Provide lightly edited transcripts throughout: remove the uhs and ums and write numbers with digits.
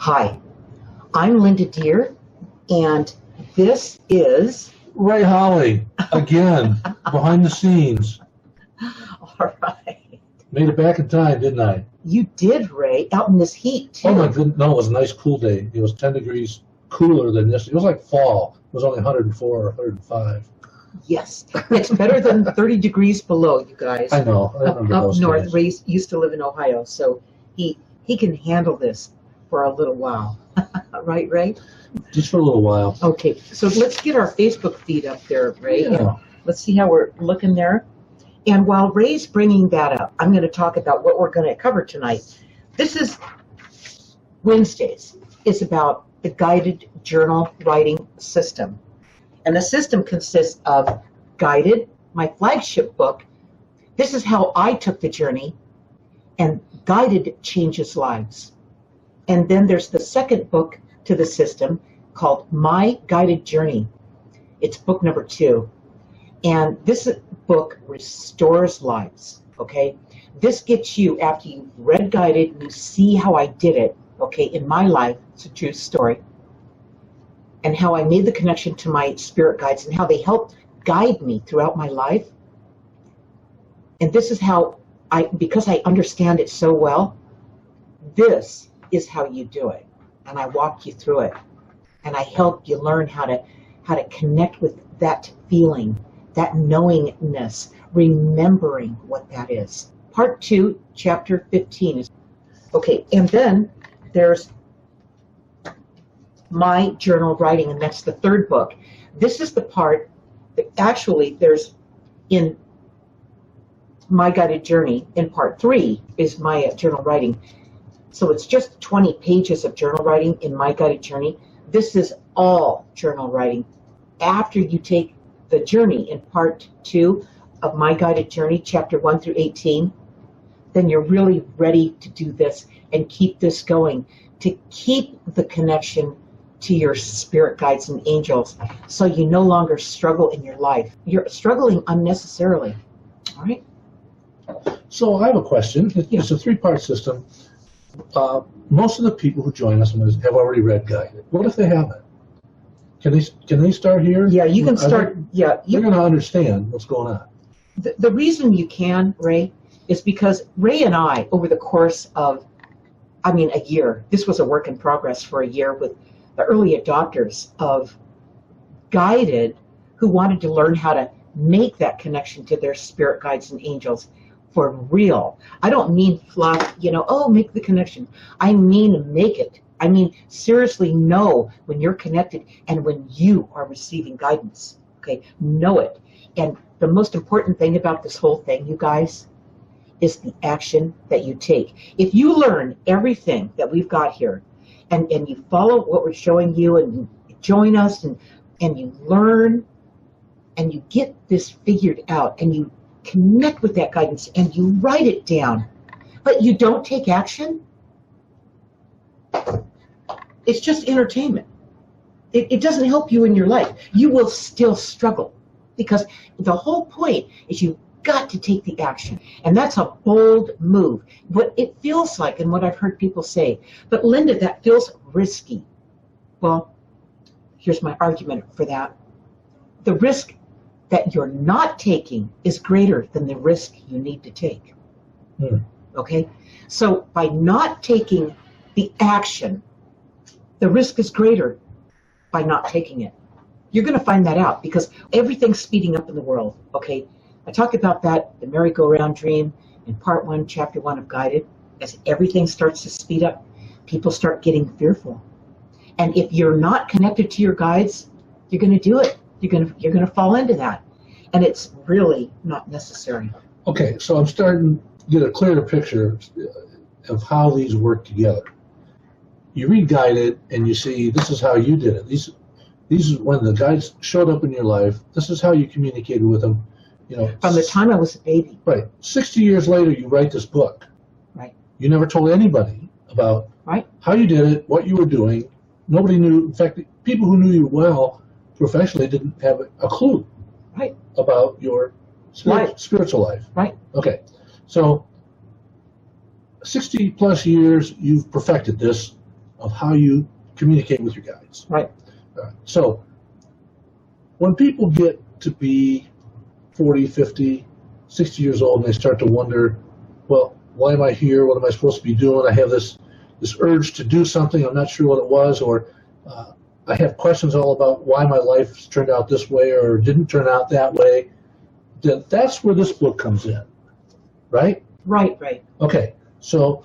Hi, I'm Linda Deir, and this is... Ray Holly, again, behind the scenes. All right. Made it back in time, didn't I? You did, Ray, out in this heat, too. Oh my goodness, no, it was a nice cool day. It was 10 degrees cooler than this. It was like fall. It was only 104 or 105. Yes, it's better than 30 degrees below, you guys. I know. I remember up those north, days. Ray used to live in Ohio, so he can handle this for a little while. Right, Ray? Just for a little while. Okay, so let's get our Facebook feed up there, Ray. Yeah. And let's see how we're looking there. And while Ray's bringing that up, I'm going to talk about what we're going to cover tonight. This is Wednesdays. It's about the guided journal writing system. And the system consists of Guided, my flagship book. This is how I took the journey, and Guided changes lives. And then there's the second book to the system called My Guided Journey. It's book number 2. And this book restores lives, okay? This gets you, after you've read Guided, and you see how I did it, okay, in my life. It's a true story. And how I made the connection to my spirit guides and how they helped guide me throughout my life. And this is how because I understand it so well, this is how you do it. And I walk you through it. And I help you learn how to connect with that feeling, that knowingness, remembering what that is. Part 2, chapter 15 is okay. And then there's My Journal Writing, and that's the third book. This is the part that actually there's in My Guided Journey. In part 3 is My Journal Writing. So it's just 20 pages of journal writing in My Guided Journey. This is all journal writing. After you take the journey in part 2 of My Guided Journey, chapter 1 through 18, then you're really ready to do this and keep this going, to keep the connection to your spirit guides and angels, so you no longer struggle in your life. You're struggling unnecessarily. All right? So I have a question. It's a 3-part system. Most of the people who join us have already read Guided. What if they haven't? Can they start here? Yeah, you can start. They're going to understand what's going on. The reason you can, Ray, is because Ray and I, over the course of, a year, this was a work in progress for a year with the early adopters of Guided, who wanted to learn how to make that connection to their spirit guides and angels for real. I don't mean fluff, make the connection. I mean make it. I mean seriously know when you're connected and when you are receiving guidance. Okay, know it. And the most important thing about this whole thing, you guys, is the action that you take. If you learn everything that we've got here, and you follow what we're showing you, and you join us, and you learn, and you get this figured out, and you connect with that guidance, and you write it down, but you don't take action, it's just entertainment. It doesn't help you in your life. You will still struggle, because the whole point is you've got to take the action. And that's a bold move. What it feels like, and what I've heard people say, but Linda, that feels risky. Well, here's my argument for that. The risk that you're not taking is greater than the risk you need to take. Okay? So by not taking the action, the risk is greater by not taking it. You're going to find that out because everything's speeding up in the world. Okay? I talk about that, the merry-go-round dream, in part 1, chapter 1 of Guided. As everything starts to speed up, people start getting fearful. And if you're not connected to your guides, you're going to do it. You're going to fall into that. And it's really not necessary. Okay, so I'm starting to get a clearer picture of how these work together. You read Guided and you see this is how you did it. These is when the guides showed up in your life. This is how you communicated with them. From the time I was a baby. Right. 60 years later, you write this book. Right. You never told anybody about how you did it, what you were doing. Nobody knew. In fact, people who knew you well professionally didn't have a clue about your spiritual life. Right. Okay. So 60 plus years, you've perfected this. of how you communicate with your guides. Right. So when people get to be 40, 50, 60 years old and they start to wonder, well, why am I here? What am I supposed to be doing? I have this urge to do something. I'm not sure what it was, or I have questions all about why my life turned out this way or didn't turn out that way. That's where this book comes in, right? Right, right. Okay, so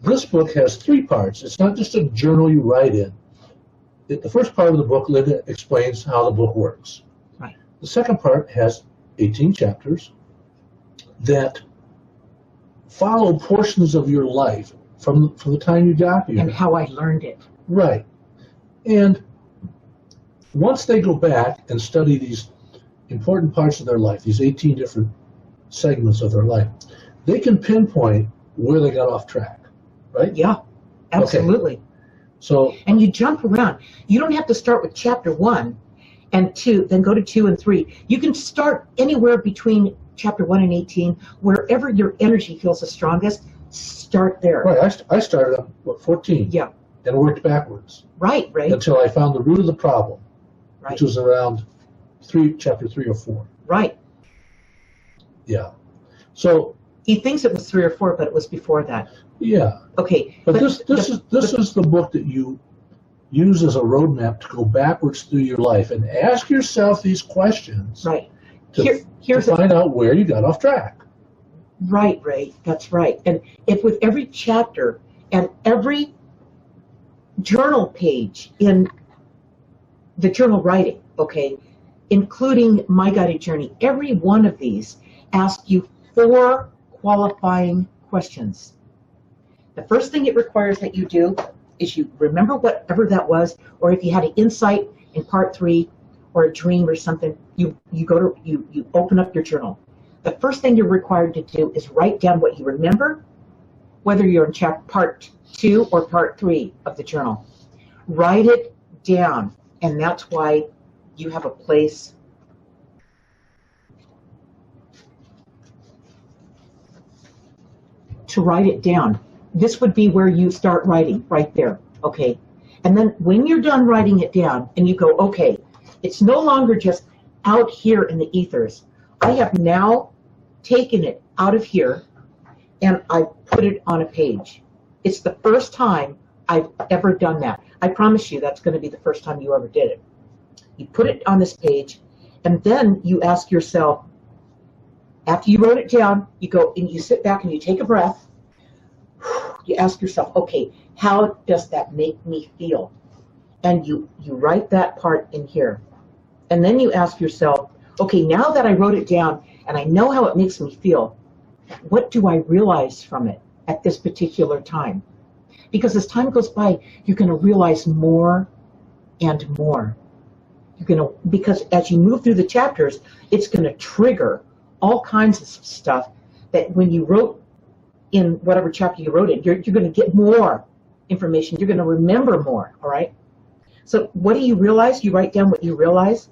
this book has 3 parts. It's not just a journal you write in. The first part of the book, Linda explains how the book works. Right. The second part has 18 chapters that follow portions of your life from the time you got here. And how I learned it. Right. And once they go back and study these important parts of their life, these 18 different segments of their life, they can pinpoint where they got off track, right? Yeah, absolutely. Okay. So, and you jump around. You don't have to start with chapter 1 and 2, then go to 2 and 3. You can start anywhere between chapter 1 and 18, wherever your energy feels the strongest. Start there. Right. I started at 14. Yeah. And worked backwards. Right. Until I found the root of the problem, right, which was around chapter 3 or 4. Right. Yeah. So he thinks it was 3 or 4, but it was before that. Yeah. Okay. But this is the book that you use as a roadmap to go backwards through your life and ask yourself these questions. Right. To find out where you got off track. Right, Ray. That's right. And if with every chapter and every journal page in the journal writing, okay, including My Guided Journey, every one of these asks you 4 qualifying questions. The first thing it requires that you do is you remember whatever that was, or if you had an insight in part 3 or a dream or something, you open up your journal. The first thing you're required to do is write down what you remember, whether you're in part 2 or part 3 of the journal. Write it down, and that's why you have a place to write it down. This would be where you start writing, right there, okay? And then when you're done writing it down and you go, okay, it's no longer just out here in the ethers. I have now taken it out of here and I put it on a page. It's the first time I've ever done that. I promise you that's going to be the first time you ever did it. You put it on this page, and then you ask yourself, after you wrote it down, you go and you sit back and you take a breath. You ask yourself, okay, how does that make me feel? And you write that part in here. And then you ask yourself, okay, now that I wrote it down and I know how it makes me feel, what do I realize from it at this particular time? Because as time goes by, you're going to realize more and more. Because as you move through the chapters, it's going to trigger all kinds of stuff that when you wrote in whatever chapter you wrote in, you're going to get more information. You're going to remember more, all right? So what do you realize? You write down what you realize.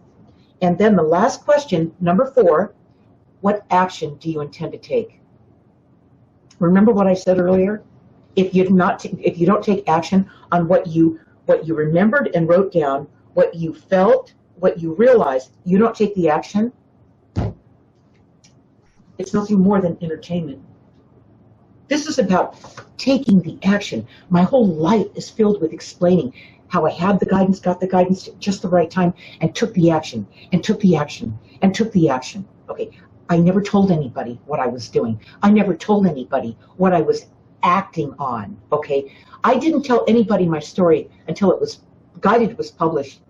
And then the last question, number 4, what action do you intend to take? Remember what I said earlier? If you don't take action on what you remembered and wrote down, what you felt, what you realized, you don't take the action, it's nothing more than entertainment. This is about taking the action. My whole life is filled with explaining how I had the guidance, got the guidance at just the right time, and took the action, and took the action, and took the action. Okay, I never told anybody what I was doing. I never told anybody what I was acting on, okay? I didn't tell anybody my story until it was Guided was published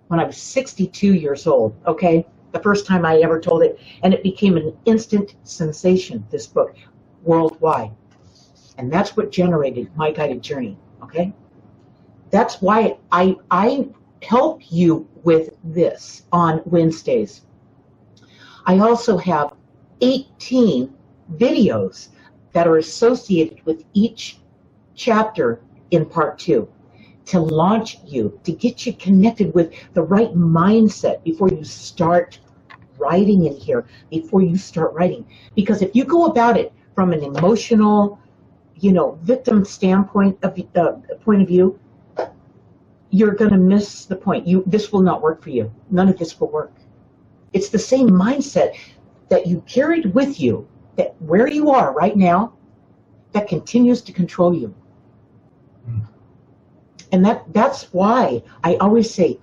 when I was 62 years old, okay? The first time I ever told it, and it became an instant sensation, this book, worldwide. And that's what generated My Guided Journey, okay? That's why I help you with this on Wednesdays. I also have 18 videos that are associated with each chapter in part 2 to launch you, to get you connected with the right mindset before you start writing in here, before you start writing. Because if you go about it from an emotional, victim standpoint point of view, you're going to miss the point. This will not work for you. None of this will work. It's the same mindset that you carried with you, that where you are right now, that continues to control you. And that's why I always say,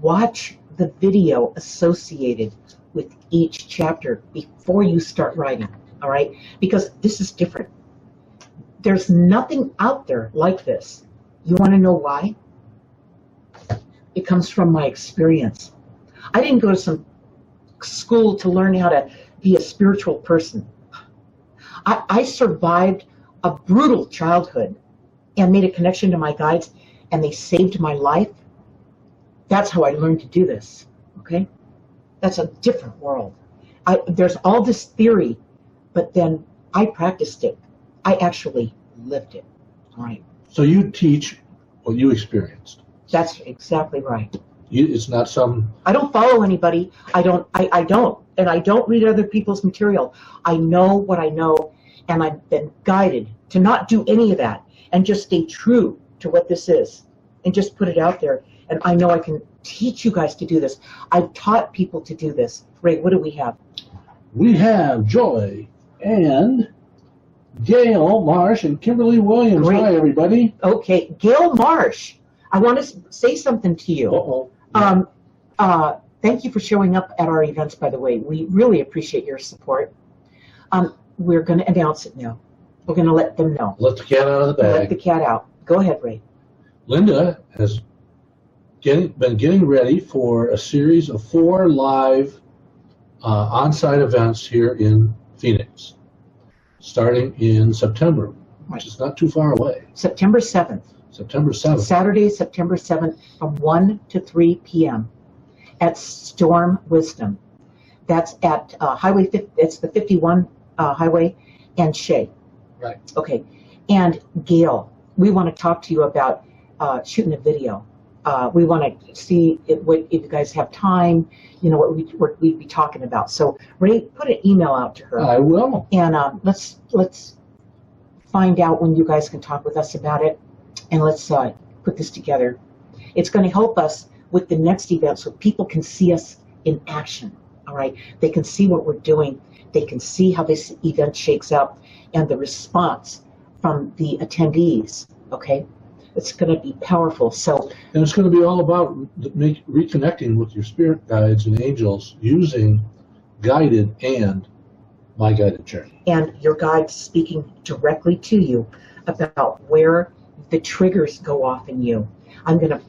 watch the video associated with each chapter before you start writing, all right? Because this is different. There's nothing out there like this. You want to know why? It comes from my experience. I didn't go to some school to learn how to be a spiritual person. I survived a brutal childhood and made a connection to my guides, and they saved my life. That's how I learned to do this, okay? That's a different world. There's all this theory, but then I practiced it. I actually lived it, all right? So you teach what you experienced. That's exactly right. It's not some... I don't follow anybody. I don't. And I don't read other people's material. I know what I know, and I've been guided to not do any of that and just stay true to what this is and just put it out there. And I know I can teach you guys to do this. I've taught people to do this. Ray, what do we have? We have Joy and Gail Marsh and Kimberly Williams. Great. Hi, everybody. Okay, Gail Marsh. I want to say something to you. Uh-oh. Thank you for showing up at our events, by the way. We really appreciate your support. We're going to announce it now. We're going to let them know. Let the cat out of the Let bag. the cat out. Go ahead, Ray. Linda has been getting ready for a series of 4 live on-site events here in Phoenix, starting in September, which is not too far away. September 7th. September 7th. Saturday, September 7th, from 1 to 3 p.m. at Storm Wisdom. That's at Highway 50. It's the 51 Highway and Shea. Right. Okay. And Gail, we want to talk to you about shooting a video. We want to see if you guys have time, you know, what we'd be talking about. So, Ray, put an email out to her. I will. And let's find out when you guys can talk with us about it, and let's put this together. It's going to help us with the next event so people can see us in action, all right? They can see what we're doing. They can see how this event shakes out and the response from the attendees, okay? It's going to be powerful. So, and it's going to be all about reconnecting with your spirit guides and angels using guided and my guided journey. And your guide speaking directly to you about where the triggers go off in you. I'm gonna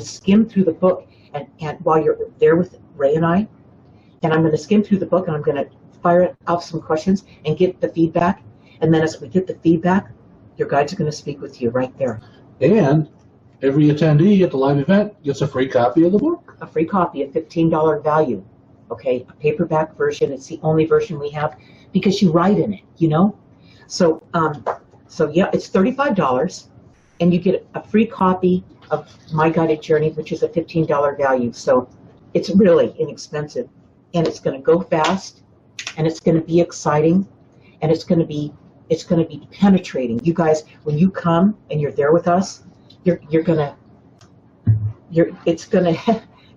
skim through the book and while you're there with Ray and I, and I'm gonna skim through the book and I'm gonna fire off some questions and get the feedback. And then as we get the feedback, your guides are gonna speak with you right there. And every attendee at the live event gets a free copy of the book. A free copy, a $15 value. Okay, a paperback version. It's the only version we have because you write in it, you know? So yeah, it's $35 and you get a free copy of My Guided Journey, which is a $15 value. So it's really inexpensive and it's going to go fast and it's going to be exciting and it's going to be penetrating. You guys, when you come and you're there with us,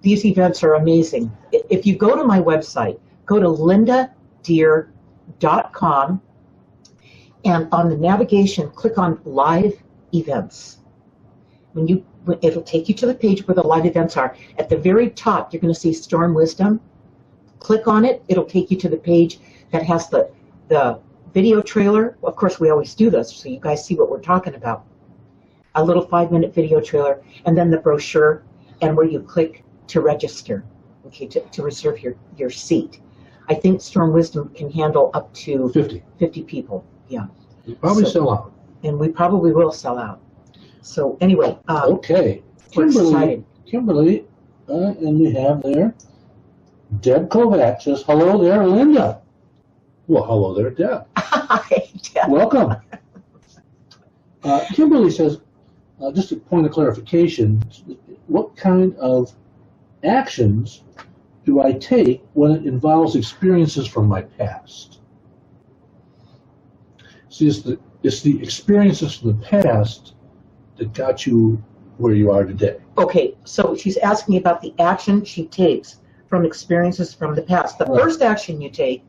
these events are amazing. If you go to my website, go to lindadeir.com, and on the navigation, click on Live Events. It'll take you to the page where the live events are. At the very top, you're going to see Storm Wisdom. Click on it. It'll take you to the page that has the video trailer. Of course, we always do this, so you guys see what we're talking about. A little 5-minute video trailer, and then the brochure, and where you click to register, okay, to reserve your seat. I think Storm Wisdom can handle up to 50 people. Yeah. You probably sell out. And we probably will sell out. So anyway, okay. We're excited. Kimberly, and we have there, Deb Kovac says, hello there, Linda. Well, hello there, Deb. Hi, Deb. Welcome. Kimberly says, just a point of clarification, what kind of actions do I take when it involves experiences from my past? See, it's the experiences from the past that got you where you are today. Okay, so she's asking about the action she takes from experiences from the past. The Right. first action you take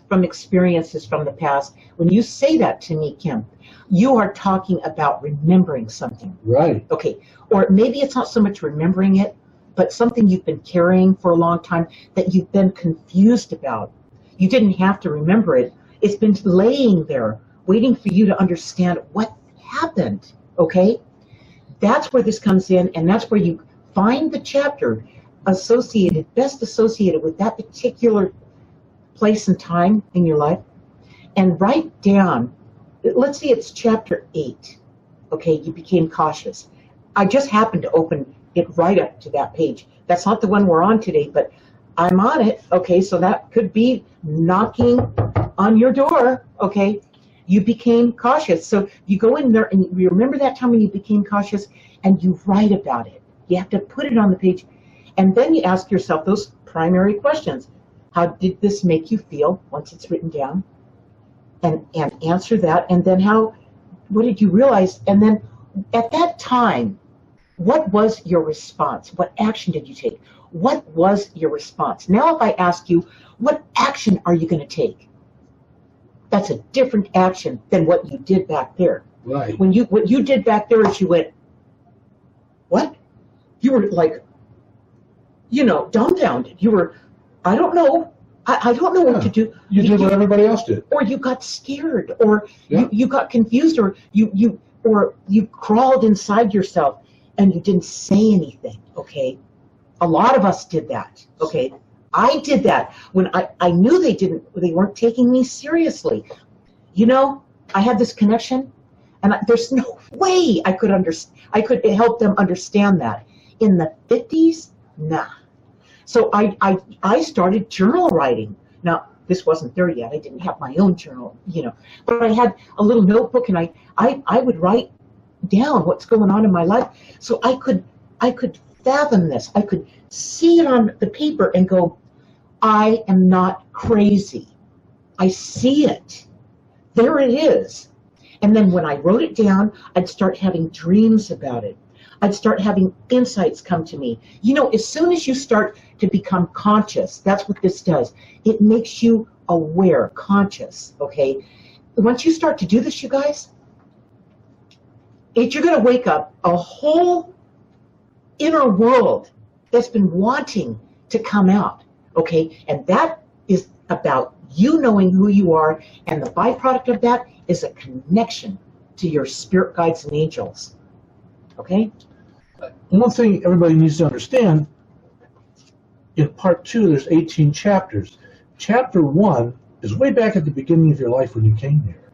from experiences from the past, when you say that to me, Kim, you are talking about remembering something. Right. Okay, or maybe it's not so much remembering it, but something you've been carrying for a long time that you've been confused about. You didn't have to remember it. It's been laying there, waiting for you to understand what happened, okay? That's where this comes in, and that's where you find the chapter best associated with that particular place and time in your life, and write down, let's say it's chapter 8, okay, you became cautious. I just happened to open it right up to that page. That's not the one we're on today, but I'm on it, okay, so that could be knocking on your door, okay? You became cautious. So you go in there and you remember that time when you became cautious, and you write about it. You have to put it on the page. And then you ask yourself those primary questions. How did this make you feel once it's written down? And answer that. And then what did you realize? And then at that time, what was your response? What action did you take? What was your response? Now if I ask you, what action are you going to take? That's a different action than what you did back there. Right. What you did back there is you went, what? You were like, dumbfounded. You were, I don't know. I don't know what to do. You did what everybody else did. Or you got scared, or you got confused, or you crawled inside yourself and you didn't say anything, okay? A lot of us did that, okay? I did that when I knew they weren't taking me seriously. I had this connection, and there's no way I could help them understand that. In the 50s, nah. So I started journal writing. Now, this wasn't there yet. I didn't have my own journal, but I had a little notebook, and I would write down what's going on in my life, so I could fathom this. I could see it on the paper and go, I am not crazy. I see it. There it is. And then when I wrote it down, I'd start having dreams about it. I'd start having insights come to me. As soon as you start to become conscious, that's what this does. It makes you aware, conscious, okay? Once you start to do this, you guys, you're going to wake up a whole inner world that's been wanting to come out, okay? And that is about you knowing who you are, and the byproduct of that is a connection to your spirit guides and angels, okay? One thing everybody needs to understand, in part 2, there's 18 chapters. Chapter 1 is way back at the beginning of your life when you came here.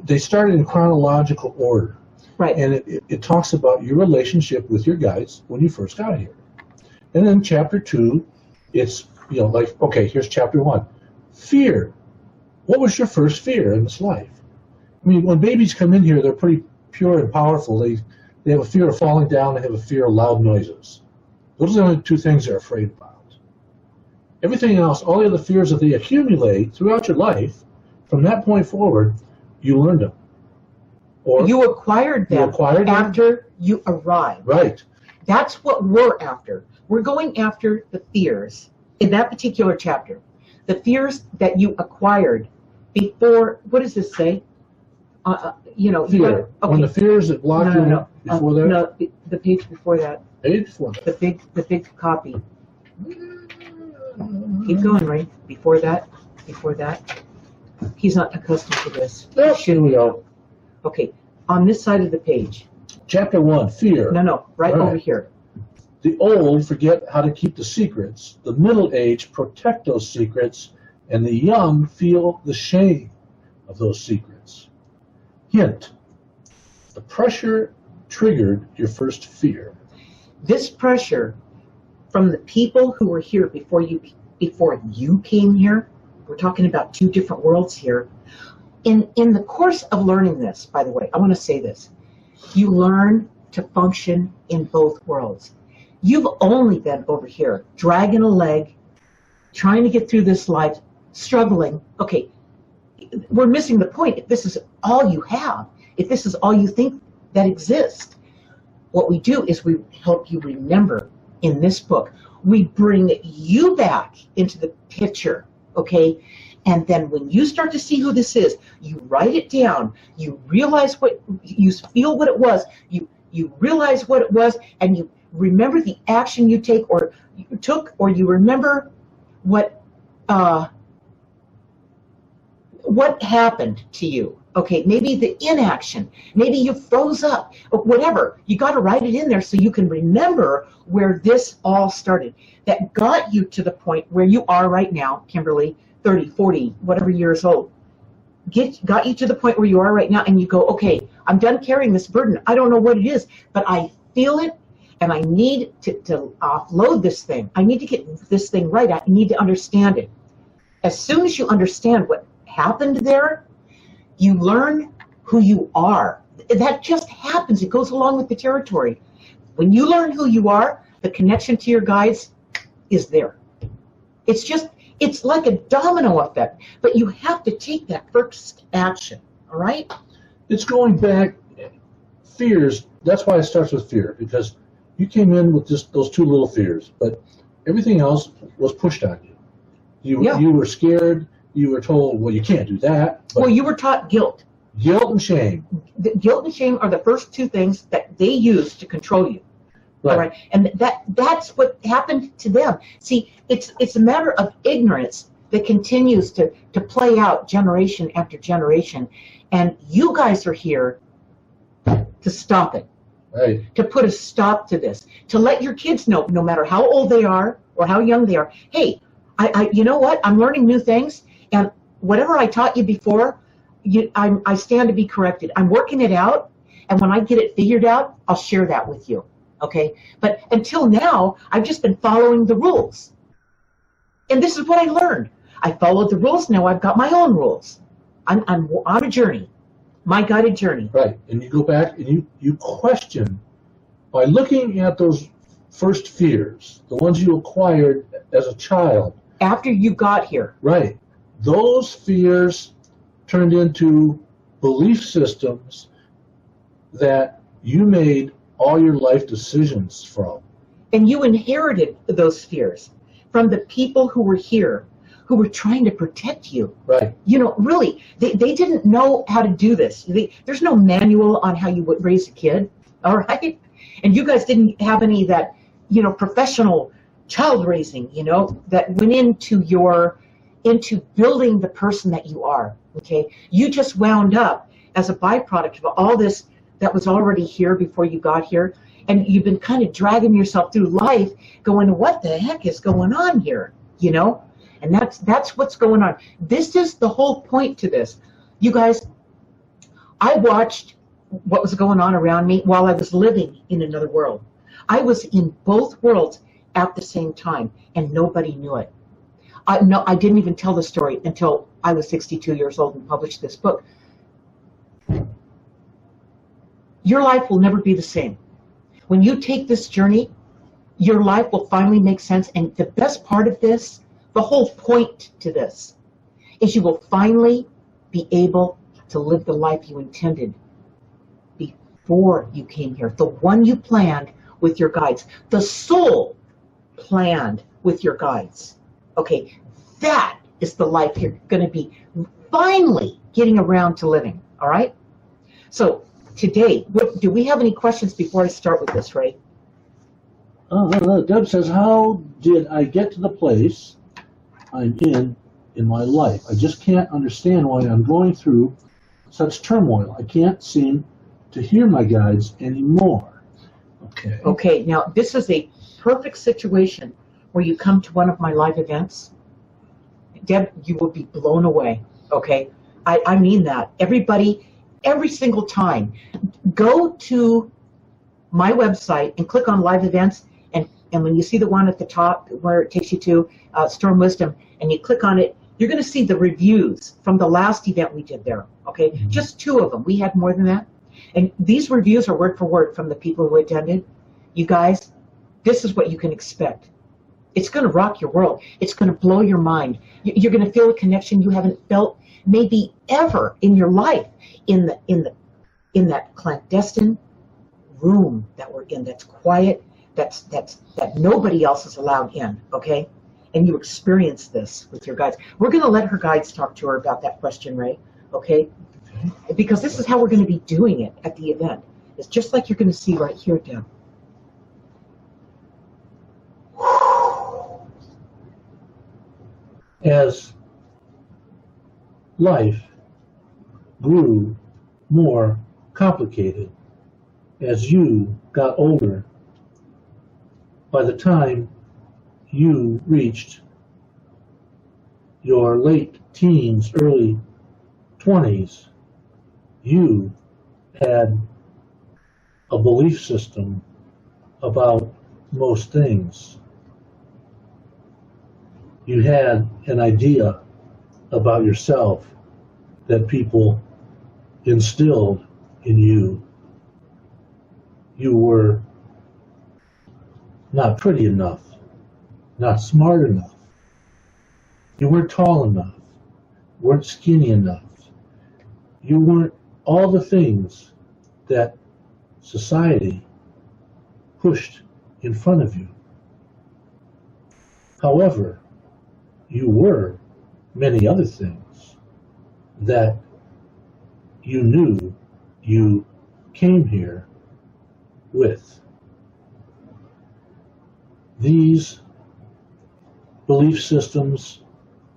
They started in chronological order. Right. And it talks about your relationship with your guides when you first got here. And then chapter 2, it's, okay, here's chapter 1. Fear. What was your first fear in this life? I mean, when babies come in here, they're pretty pure and powerful. They have a fear of falling down. They have a fear of loud noises. Those are the only two things they're afraid about. Everything else, all the other fears that they accumulate throughout your life, from that point forward, you learned them. Or you acquired them after you arrived. Right. That's what we're after. We're going after the fears in that particular chapter. The fears that you acquired before, what does this say? Fear. Okay. When the fears that block you before that? No, the page before that. Page before that. The big copy. Keep going, Ray. Before that. He's not accustomed to this. Yep. Here we go. Okay, on this side of the page. Chapter 1, fear. No, right over here. The old forget how to keep the secrets. The middle-aged protect those secrets, and the young feel the shame of those secrets. Hint: the pressure triggered your first fear. This pressure From the people who were here before you came here, we're talking about two different worlds here. In the course of learning this, by the way, I want to say this. You learn to function in both worlds. You've only been over here, dragging a leg, trying to get through this life, struggling. Okay, we're missing the point. If this is all you have, if this is all you think that exists, what we do is we help you remember in this book. We bring you back into the picture, okay? And then when you start to see who this is, you write it down, you realize what, you feel what it was, you realize what it was, and you remember the action you took, or you remember what happened to you. Okay, maybe the inaction, maybe you froze up, or whatever. You got to write it in there so you can remember where this all started. That got you to the point where you are right now, Kimberly, 30, 40, whatever years old. Got you to the point where you are right now, and you go, okay, I'm done carrying this burden. I don't know what it is, but I feel it, and I need to offload this thing. I need to get this thing right. I need to understand it. As soon as you understand what happened there, you learn who you are. That just happens. It goes along with the territory. When you learn who you are, the connection to your guides is there. It's like a domino effect, but you have to take that first action, all right? It's going back, fears, that's why it starts with fear, because you came in with just those two little fears, but everything else was pushed on you. You were scared. You were told, well, you can't do that. Well, you were taught guilt. Guilt and shame. Guilt and shame are the first two things that they use to control you. Right. All right? And that's what happened to them. See, it's a matter of ignorance that continues to play out generation after generation. And you guys are here to stop it. Right. To put a stop to this. To let your kids know, no matter how old they are or how young they are, hey, I you know what? I'm learning new things. And whatever I taught you before, I stand to be corrected. I'm working it out, and when I get it figured out, I'll share that with you, okay? But until now, I've just been following the rules. And this is what I learned. I followed the rules, now I've got my own rules. I'm on a journey, my guided journey. Right, and you go back and you question, by looking at those first fears, the ones you acquired as a child. After you got here. Right. Those fears turned into belief systems that you made all your life decisions from. And you inherited those fears from the people who were here, who were trying to protect you. Right. You know, really, they didn't know how to do this. There's no manual on how you would raise a kid, all right? And you guys didn't have any of that, professional child raising, that went into building the person that you are, okay? You just wound up as a byproduct of all this that was already here before you got here, and you've been kind of dragging yourself through life going, what the heck is going on here, And that's what's going on. This is the whole point to this. You guys, I watched what was going on around me while I was living in another world. I was in both worlds at the same time, and nobody knew it. I didn't even tell the story until I was 62 years old and published this book. Your life will never be the same. When you take this journey, your life will finally make sense. And the best part of this, the whole point to this, is you will finally be able to live the life you intended before you came here. The one you planned with your guides. The soul planned with your guides. Okay, that is the life you're going to be finally getting around to living, all right? So today, do we have any questions before I start with this, Ray? Deb says, how did I get to the place I'm in my life? I just can't understand why I'm going through such turmoil. I can't seem to hear my guides anymore. Okay. Okay, now this is a perfect situation where you come to one of my live events. Deb, you will be blown away, okay? I mean that. Everybody, every single time, go to my website and click on live events, and when you see the one at the top where it takes you to Storm Wisdom, and you click on it, you're going to see the reviews from the last event we did there, okay? Mm-hmm. Just 2 of them. We had more than that. And these reviews are word for word from the people who attended. You guys, this is what you can expect. It's going to rock your world. It's going to blow your mind. You're going to feel a connection you haven't felt maybe ever in your life in that clandestine, room that we're in that's quiet, that nobody else is allowed in, okay? And you experience this with your guides. We're going to let her guides talk to her about that question, Ray, okay? Because this is how we're going to be doing it at the event. It's just like you're going to see right here, Deb. As life grew more complicated, as you got older, by the time you reached your late teens, early 20s, you had a belief system about most things. You had an idea about yourself that people instilled in you. You were not pretty enough, not smart enough. You weren't tall enough, weren't skinny enough. You weren't all the things that society pushed in front of you. However, you were many other things that you knew you came here with. These belief systems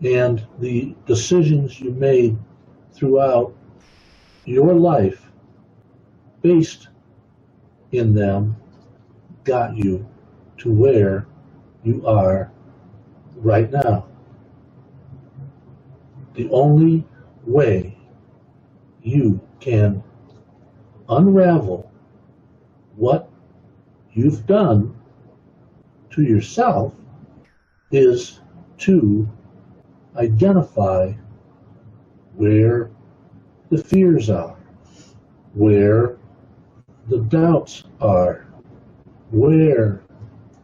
and the decisions you made throughout your life based in them got you to where you are right now. The only way you can unravel what you've done to yourself is to identify where the fears are, where the doubts are, where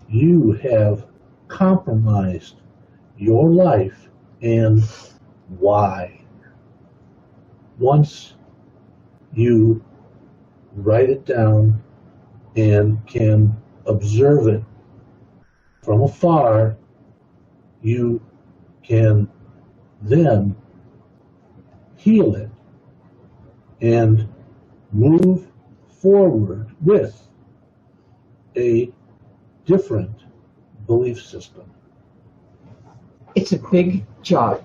you have compromised your life and why. Once you write it down and can observe it from afar, you can then heal it and move forward with a different belief system. It's a big job.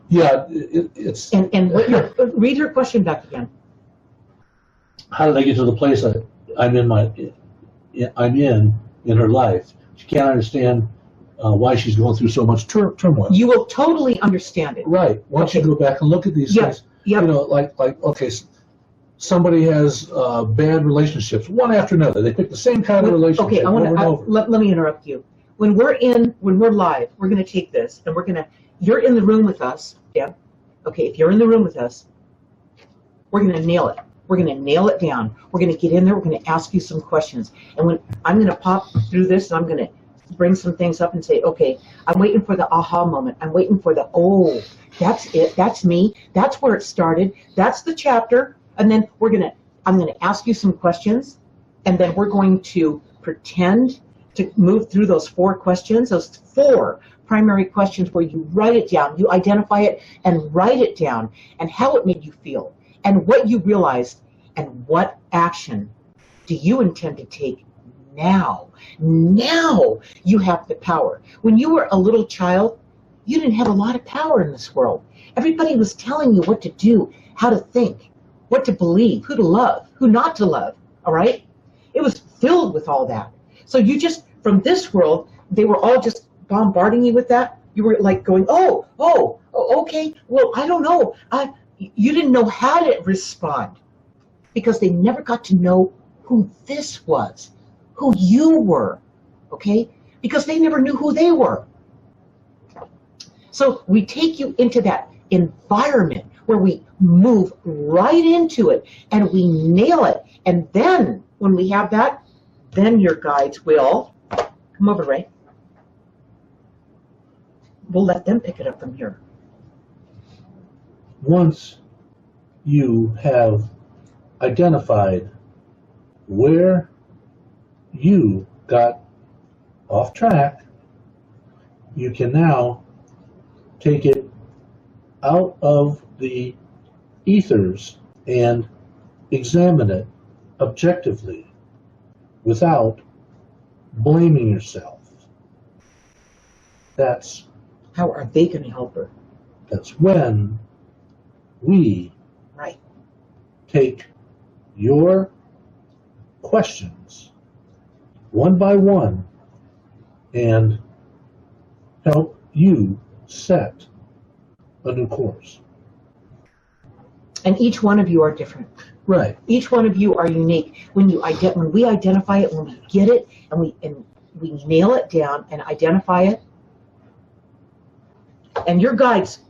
Yeah, it's. And what your read her question back again. How did I get to the place I'm in her life? She can't understand why she's going through so much turmoil. You will totally understand it. Right. Once you go back and look at these things, you know, like okay, somebody has bad relationships, one after another. They pick the same kind of relationship. Okay, let me interrupt you. When we're live, we're going to take this and you're in the room with us, Deb. Okay, if you're in the room with us, we're going to nail it. We're going to nail it down. We're going to get in there. We're going to ask you some questions. And when I'm going to pop through this, and I'm going to bring some things up and say, okay, I'm waiting for the aha moment. I'm waiting for the, oh, that's it. That's me. That's where it started. That's the chapter. And then I'm going to ask you some questions. And then we're going to pretend to move through those 4 questions, those 4 primary questions where you write it down, you identify it and write it down, and how it made you feel, and what you realized, and what action do you intend to take now. Now you have the power. When you were a little child, you didn't have a lot of power in this world. Everybody was telling you what to do, how to think, what to believe, who to love, who not to love, all right? It was filled with all that. So you just, from this world, they were all just bombarding you with that. You were like going, oh, okay, well, I don't know. You didn't know how to respond because they never got to know who this was, who you were, okay? Because they never knew who they were. So we take you into that environment where we move right into it and we nail it. And then when we have that, then your guides will, come over, Ray. We'll let them pick it up from here. Once you have identified where you got off track, you can now take it out of the ethers and examine it objectively without blaming yourself. That's How are they going to help her? That's when we Right. take your questions one by one and help you set a new course. And each one of you are different. Right. Each one of you are unique. When we identify it, when we get it, and we nail it down and identify it. And your guides,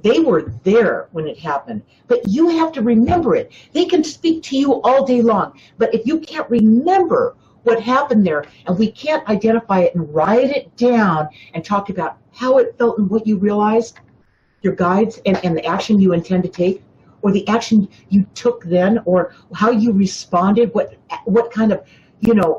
they were there when it happened, but you have to remember it. They can speak to you all day long, but if you can't remember what happened there, and we can't identify it and write it down and talk about how it felt and what you realized, your guides, and the action you intend to take, or the action you took then, or how you responded, what kind of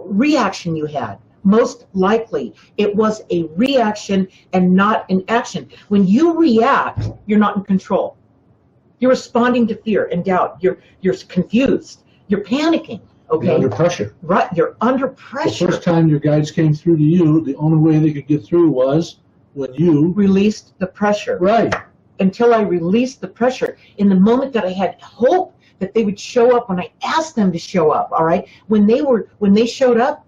reaction you had. Most likely, it was a reaction and not an action. When you react, you're not in control. You're responding to fear and doubt. You're confused. You're panicking. Okay. You're under pressure. Right. You're under pressure. The first time your guides came through to you, the only way they could get through was when you released the pressure. Right. Until I released the pressure. In the moment that I had hope that they would show up when I asked them to show up. All right. When they showed up,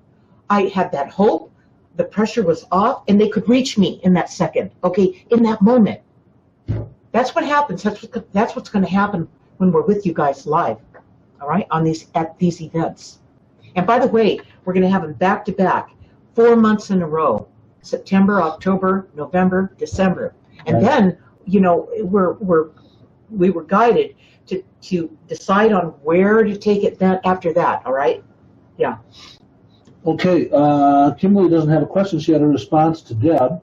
I had that hope, the pressure was off, and they could reach me in that second, okay, in that moment. That's what happens. That's what's going to happen when we're with you guys live, all right, at these events. And by the way, we're going to have them back to back, 4 months in a row, September, October, November, December. And then, we were guided to decide on where to take it then after that, all right? Yeah. Okay, Kimberly doesn't have a question. She had a response to Deb.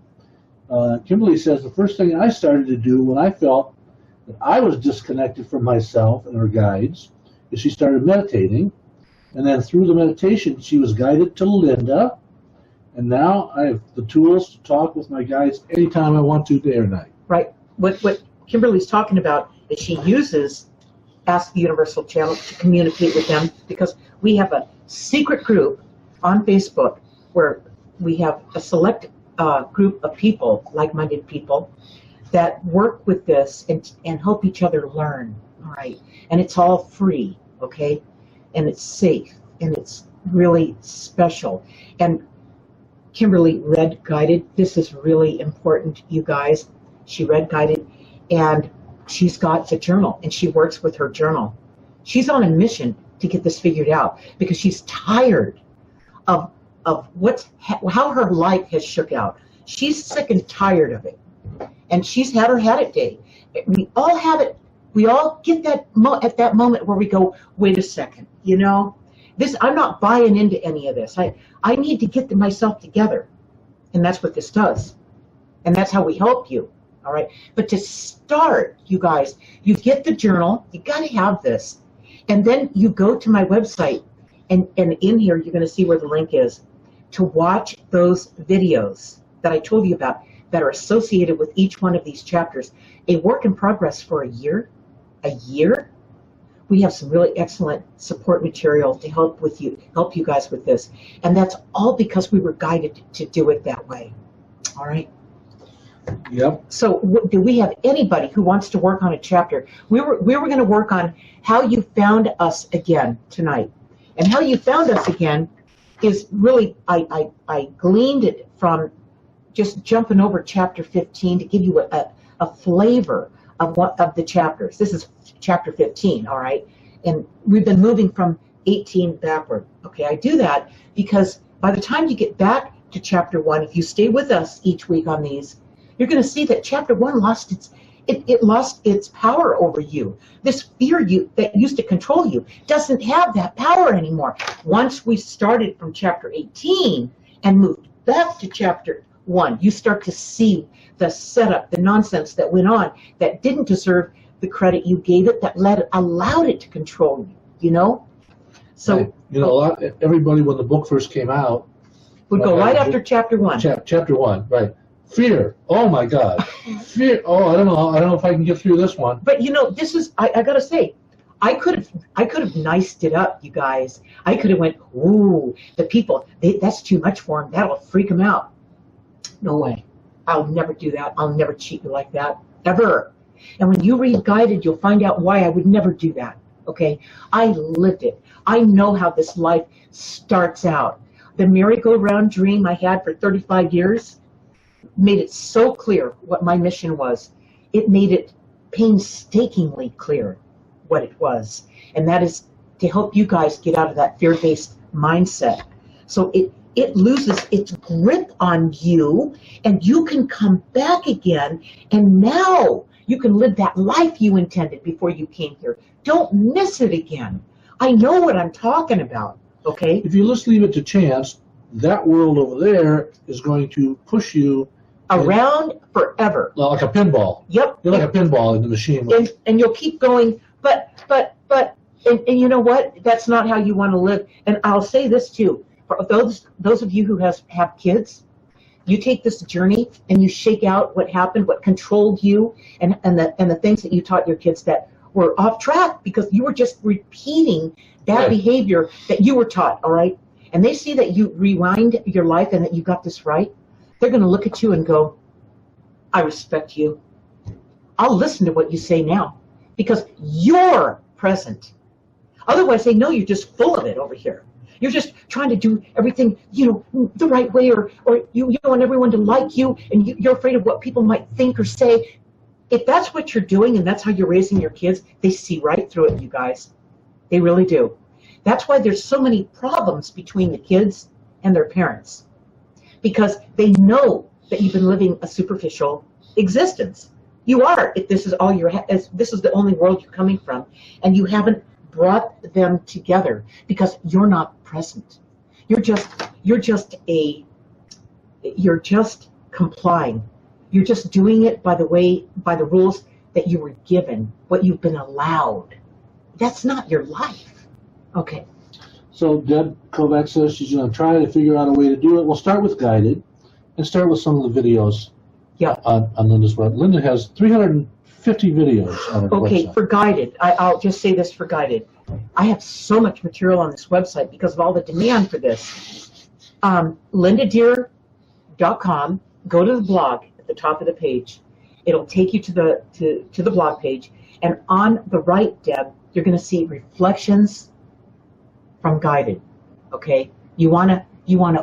Kimberly says, the first thing I started to do when I felt that I was disconnected from myself and her guides is she started meditating. And then through the meditation, she was guided to Linda. And now I have the tools to talk with my guides anytime I want to, day or night. Right. What Kimberly's talking about is she uses Ask the Universal Channel to communicate with them, because we have a secret group on Facebook where we have a select group of people, like-minded people, that work with this and help each other learn, all right? And it's all free, okay? And it's safe, and it's really special. And Kimberly read guided. This is really important, you guys. She read guided, and she's got the journal, and she works with her journal. She's on a mission to get this figured out, because she's tired of how her life has shook out. She's sick and tired of it, and she's had her had it day. We all have it. We all get that at that moment where we go, wait a second, this, I'm not buying into any of this. I need to get myself together, and that's what this does, and that's how we help you. All right, but to start, you guys, you get the journal. You got to have this, and then you go to my website. And in here, you're going to see where the link is to watch those videos that I told you about that are associated with each one of these chapters. A work in progress for a year. We have some really excellent support material to help you guys with this. And that's all because we were guided to do it that way. All right. Yep. So do we have anybody who wants to work on a chapter? We were going to work on how you found us again tonight. And how you found us again is really, I gleaned it from just jumping over chapter 15 to give you a flavor of the chapters. This is chapter 15, all right? And we've been moving from 18 backward. Okay, I do that because by the time you get back to chapter 1, if you stay with us each week on these, you're going to see that chapter 1 lost its power over you. This fear that used to control you doesn't have that power anymore. Once we started from chapter 18 and moved back to chapter 1, you start to see the setup, the nonsense that went on that didn't deserve the credit you gave it, that allowed it to control you, So right. You know, everybody when the book first came out would go right after chapter 1. Chapter 1, right? Fear. Oh my God. Fear. Oh, I don't know if I can get through this one. But you know, this is I gotta say, I could have niced it up, you guys. I could have went, ooh, the people, that's too much for them. That'll freak them out. No way. I'll never do that. I'll never cheat you like that, ever. And when you read Guided, you'll find out why I would never do that, okay? I lived it. I know how this life starts out. The merry-go-round dream I had for 35 years made it so clear what my mission was. It made it painstakingly clear what it was. And that is to help you guys get out of that fear-based mindset. So it loses its grip on you, and you can come back again, and now you can live that life you intended before you came here. Don't miss it again. I know what I'm talking about, okay? If you just leave it to chance, that world over there is going to push you around forever. Like a pinball. Yep. You're like a pinball in the machine. And you'll keep going, but, and you know what? That's not how you want to live. And I'll say this too. For those of you who have kids, you take this journey and you shake out what happened, what controlled you, and the things that you taught your kids that were off track because you were just repeating that behavior that you were taught, all right? And they see that you rewind your life and that you got this right. They're going to look at you and go, I respect you. I'll listen to what you say now because you're present. Otherwise, they know you're just full of it over here. You're just trying to do everything, the right way, or you want everyone to like you, and you're afraid of what people might think or say. If that's what you're doing and that's how you're raising your kids, they see right through it, you guys. They really do. That's why there's so many problems between the kids and their parents, because they know that you've been living a superficial existence. You are, if this is all this is the only world you're coming from, and you haven't brought them together because you're not present. You're just complying. You're just doing it by the rules that you were given, what you've been allowed. That's not your life. Okay. So Deb Kovac says she's going to try to figure out a way to do it. We'll start with Guided and start with some of the videos on Linda's web. Linda has 350 videos on her website. Okay, for Guided, I'll just say this for Guided. I have so much material on this website because of all the demand for this. LindaDeir.com, go to the blog at the top of the page. It'll take you to the blog page. And on the right, Deb, you're going to see reflections from Guided. Okay, you want to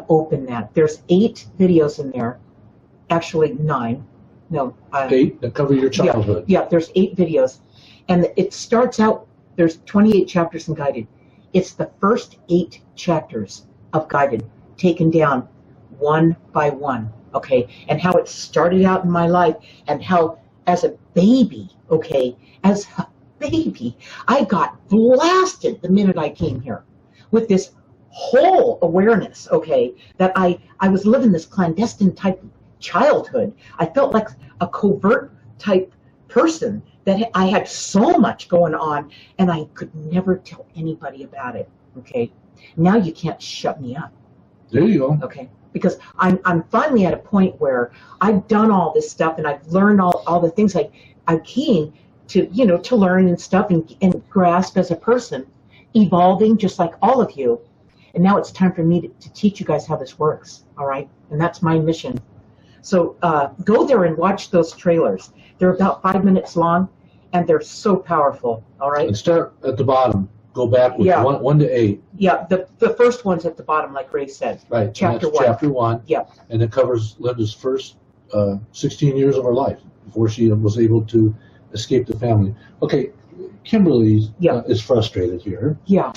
open that. There's 8 videos in there, actually 9. No, 8 that cover your childhood. Yeah, there's 8 videos, and it starts out. There's 28 chapters in Guided. It's the first 8 chapters of Guided, taken down one by one. Okay, and how it started out in my life, and how as a baby, I got blasted the minute I came here with this whole awareness, that I was living this clandestine type of childhood. I felt like a covert type person, that I had so much going on and I could never tell anybody about it. Okay, now you can't shut me up. There you go. Okay, because I'm finally at a point where I've done all this stuff and I've learned all the things I'm keen to learn and stuff and grasp as a person, evolving just like all of you. And now it's time for me to teach you guys how this works, all right? And that's my mission. So go there and watch those trailers. They're about 5 minutes long, and they're so powerful, all right? And start at the bottom. Go back with 1 to 8. Yeah, the first one's at the bottom, like Ray said. Right. Chapter 1. Chapter 1. Yeah. And it covers Linda's first 16 years of her life before she was able to escape the family. Okay, Kimberly is frustrated here. Yeah.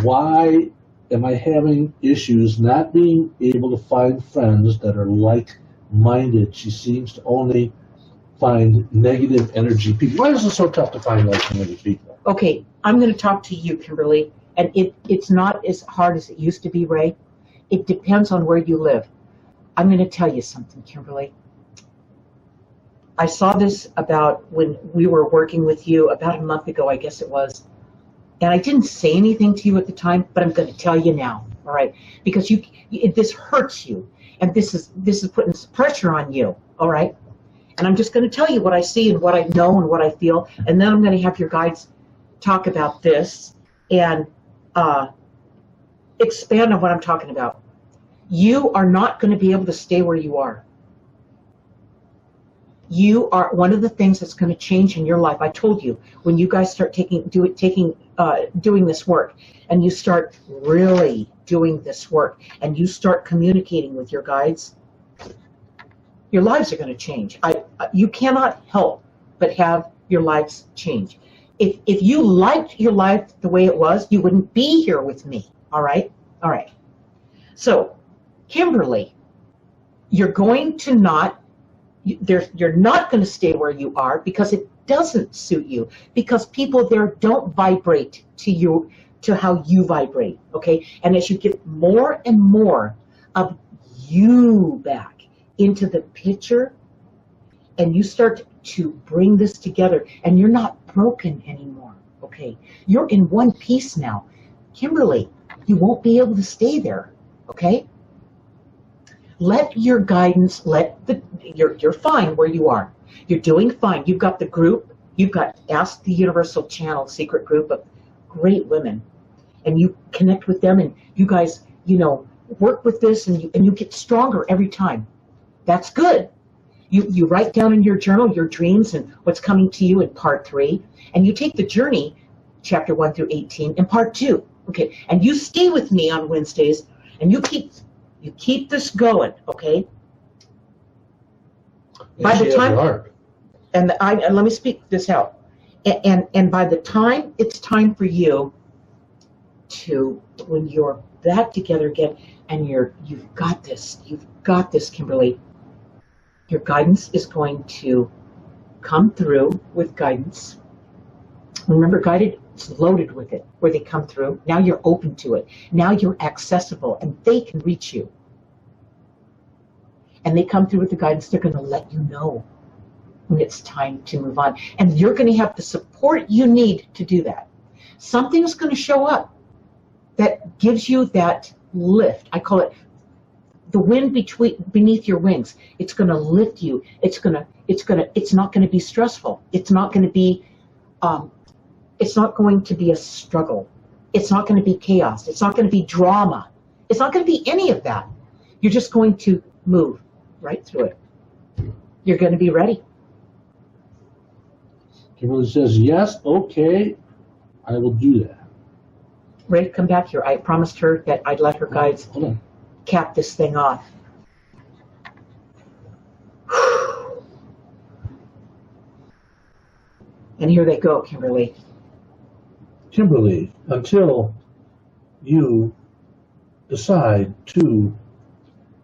Why am I having issues not being able to find friends that are like-minded? She seems to only find negative energy people. Why is it so tough to find like-minded people? Okay, I'm going to talk to you, Kimberly, and it's not as hard as it used to be, Ray. It depends on where you live. I'm going to tell you something, Kimberly. I saw this about when we were working with you about a month ago, I guess it was. And I didn't say anything to you at the time, but I'm going to tell you now, all right? Because this hurts you, and this is putting some pressure on you, all right? And I'm just going to tell you what I see and what I know and what I feel, and then I'm going to have your guides talk about this and expand on what I'm talking about. You are not going to be able to stay where you are. You are one of the things that's going to change in your life. I told you, when you guys start doing this work, and you start really doing this work, and you start communicating with your guides, your lives are going to change. You cannot help but have your lives change. If you liked your life the way it was, you wouldn't be here with me. All right? All right. So, Kimberly, you're not going to stay where you are because it doesn't suit you, because people there don't vibrate to how you vibrate, okay? And as you get more and more of you back into the picture, and you start to bring this together, and you're not broken anymore, okay? You're in one piece now. Kimberly, you won't be able to stay there, okay? Let your guidance, you're fine where you are. You're doing fine. You've got the group. You've got Ask the Universal Channel secret group of great women. And you connect with them, and you guys, work with this, and you get stronger every time. That's good. You write down in your journal your dreams and what's coming to you in part 3. And you take the journey, chapter 1 through 18, in part 2. Okay. And you stay with me on Wednesdays, and you keep this going, okay? By the time, and let me speak this out, and by the time it's time for you to, when you're back together again, and you've got this, Kimberly. Your guidance is going to come through with guidance. Remember, guided is loaded with it, where they come through. Now you're open to it. Now you're accessible, and they can reach you. And they come through with the guidance. They're going to let you know when it's time to move on. And you're going to have the support you need to do that. Something's going to show up that gives you that lift. I call it the wind beneath your wings. It's going to lift you. It's not going to be stressful. It's not going to be a struggle. It's not going to be chaos. It's not going to be drama. It's not going to be any of that. You're just going to move right through it. You're going to be ready. Kimberly says, yes, okay, I will do that. Ready to come back here. I promised her that I'd let her guides cap this thing off. And here they go, Kimberly. Kimberly, until you decide to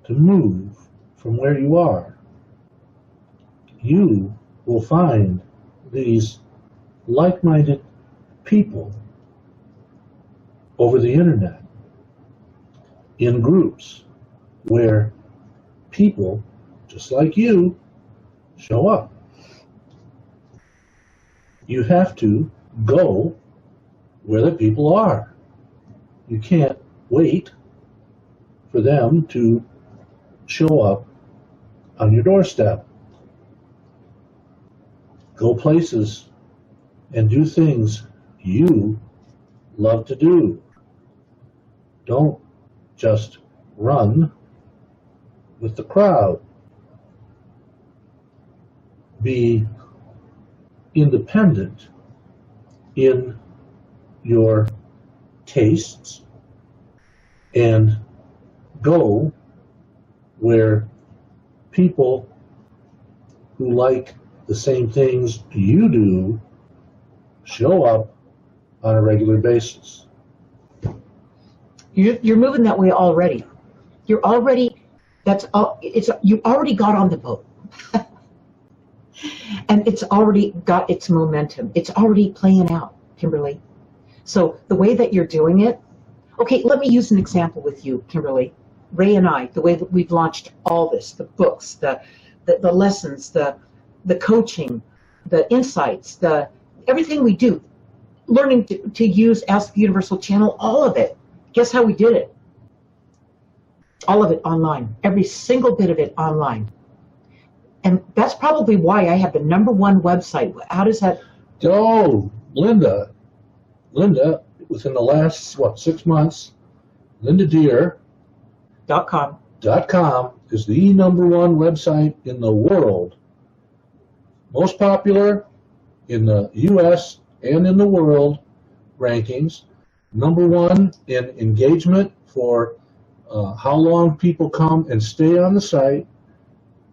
move from where you are, you will find these like-minded people over the internet in groups where people just like you show up. You have to go where the people are. You can't wait for them to show up on your doorstep. Go places and do things you love to do. Don't just run with the crowd. Be independent in your tastes and go where people who like the same things you do show up on a regular basis. You're moving that way already. You already got on the boat. And it's already got its momentum. It's already playing out, Kimberly. So the way that you're doing it, okay, let me use an example with you, Kimberly. Ray and I, the way that we've launched all this, the books, the lessons, the coaching, the insights, everything we do, learning to use Ask the Universal Channel, all of it. Guess how we did it? All of it online. Every single bit of it online. And that's probably why I have the #1 website. How does that? Oh, Linda, within the last, 6 months, .com. .com is the #1 website in the world. Most popular in the U.S. and in the world rankings. #1 in engagement for how long people come and stay on the site,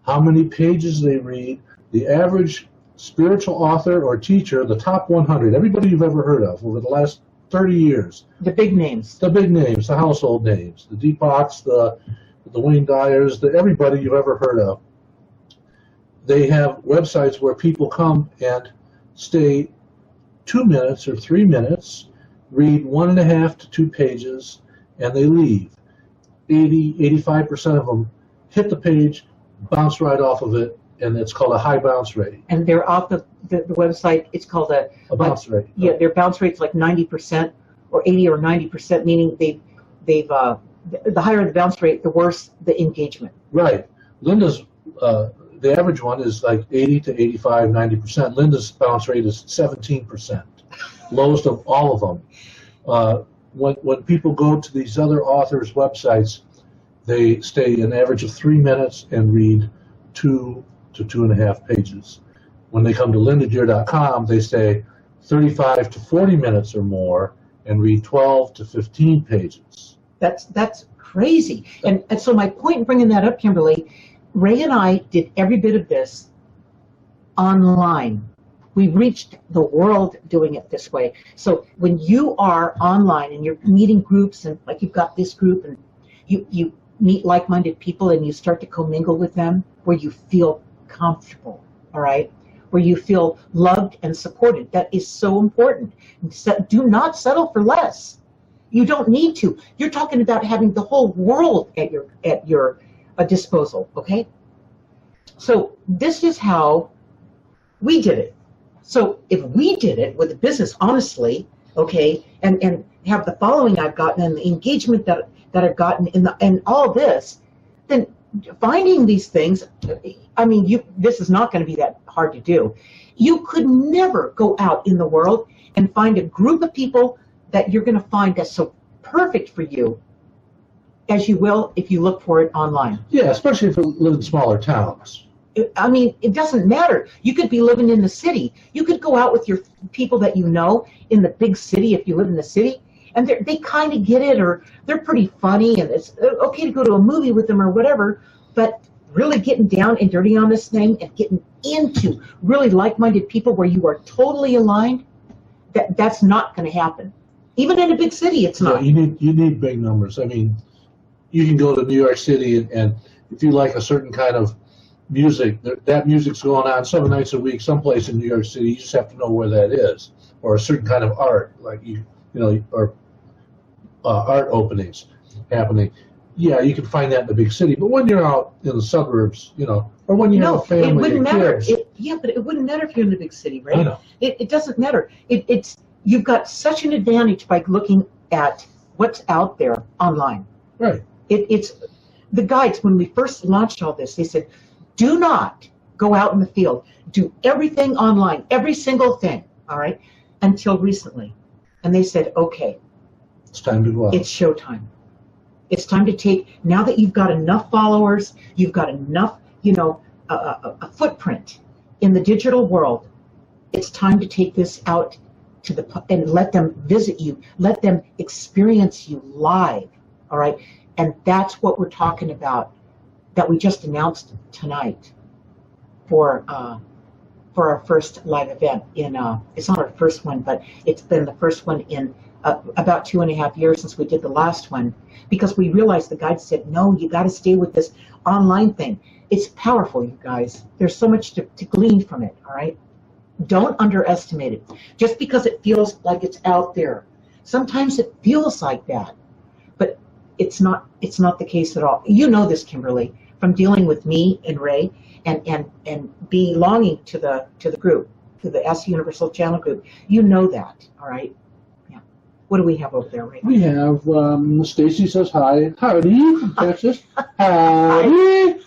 how many pages they read, the average spiritual author or teacher, the top 100, everybody you've ever heard of over the last 30 years. The big names. The big names, the household names, the Deepoks, the Wayne Dyers, everybody you've ever heard of. They have websites where people come and stay 2 minutes or 3 minutes, read 1.5 to 2 pages, and they leave. 85% of them hit the page, bounce right off of it, and it's called a high bounce rate. And they're off the website. It's called a bounce rate. Yeah, their bounce rate's like 90% or 80 or 90%, meaning the higher the bounce rate, the worse the engagement. Right. Linda's the average one is like 80 to 85, 90%. Linda's bounce rate is 17%, lowest of all of them. When people go to these other authors' websites, they stay an average of 3 minutes and read 2 to 2.5 pages. When they come to lindadeir.com, they stay 35 to 40 minutes or more and read 12 to 15 pages. That's crazy. And so my point in bringing that up, Kimberly, Ray and I did every bit of this online. We reached the world doing it this way. So when you are online and you're meeting groups, and like you've got this group, and you meet like-minded people and you start to commingle with them where you feel comfortable, all right? Where you feel loved and supported. That is so important. Do not settle for less. You don't need to. You're talking about having the whole world at your disposal, okay? So this is how we did it. So if we did it with a business honestly, okay, and have the following I've gotten and the engagement that I've gotten and all this, then finding these things, I mean, this is not going to be that hard to do. You could never go out in the world and find a group of people that you're going to find that's so perfect for you as you will if you look for it online. Yeah, especially if you live in smaller towns. I mean, it doesn't matter. You could be living in the city. You could go out with your people that you know in the big city if you live in the city, and they kind of get it, or they're pretty funny, and it's okay to go to a movie with them or whatever, but really getting down and dirty on this thing and getting into really like-minded people where you are totally aligned, that's not going to happen. Even in a big city, it's not. Yeah, you need big numbers. I mean, you can go to New York City, and if you like a certain kind of music, that music's going on 7 nights a week someplace in New York City. You just have to know where that is, or a certain kind of art, like or art openings happening. Yeah, you can find that in the big city, but when you're out in the suburbs, or when you have a family, it wouldn't matter. Kids, But it wouldn't matter if you're in the big city, right? I know. It doesn't matter. You've got such an advantage by looking at what's out there online. Right. It's the guides. When we first launched all this, they said, do not go out in the field. Do everything online, every single thing, all right, until recently. And they said, okay. It's time to go out. It's showtime. It's time to take, now that you've got enough followers, you've got enough, a footprint in the digital world, it's time to take this out and let them visit you, let them experience you live, all right? And that's what we're talking about, that we just announced tonight for our first live event it's not our first one, but it's been the first one in about 2.5 years since we did the last one, because we realized the guide said, no, you got to stay with this online thing. It's powerful, you guys. There's so much to glean from it, all right? Don't underestimate it. Just because it feels like it's out there. Sometimes it feels like that, but it's not the case at all. You know this, Kimberly, from dealing with me and Ray and belonging to the group. to the S Universal Channel Group, you know that, all right? Yeah. What do we have over there right now? We have Stacy says hi. Howdy from Texas. Howdy.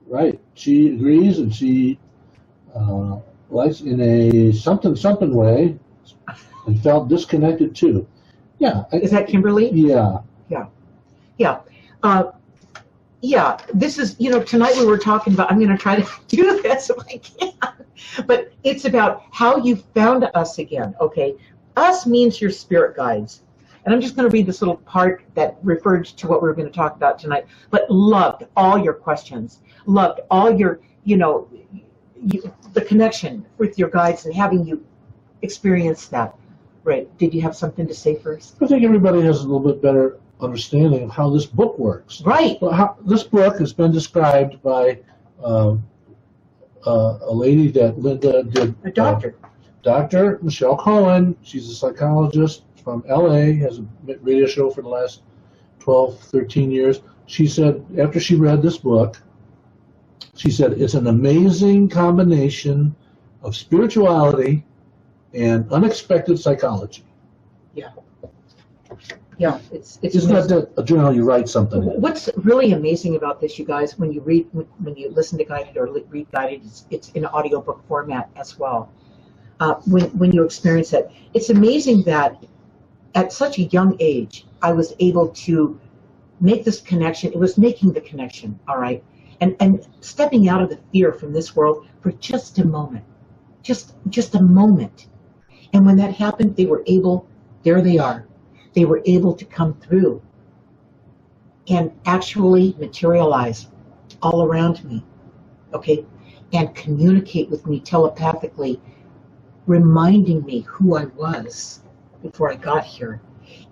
Right. She agrees, and she likes in a something way, and felt disconnected too. Yeah. Is that Kimberly? Yeah. Yeah. Yeah, this is, tonight we were talking about, I'm going to try to do this if I can, but it's about how you found us again, okay? Us means your spirit guides. And I'm just going to read this little part that referred to what we were going to talk about tonight, but loved all your questions, loved all your, the connection with your guides and having you experience that. Right. Did you have something to say first? I think everybody has a little bit better understanding of how this book works. Right. Well, this book has been described by a lady that Linda did. A doctor. Dr. Michelle Cohen. She's a psychologist from LA, has a radio show for the last 12, 13 years. She said, after she read this book, she said, it's an amazing combination of spirituality and unexpected psychology. Yeah. Yeah, it's not that a journal you write something. What's really amazing about this, you guys, when you listen to guided or read guided, it's in audiobook format as well. When you experience it, it's amazing that at such a young age I was able to make this connection. It was making the connection, all right, and stepping out of the fear from this world for just a moment, just a moment. And when that happened, they were able. There they are. They were able to come through and actually materialize all around me, okay, and communicate with me telepathically, reminding me who I was before I got here,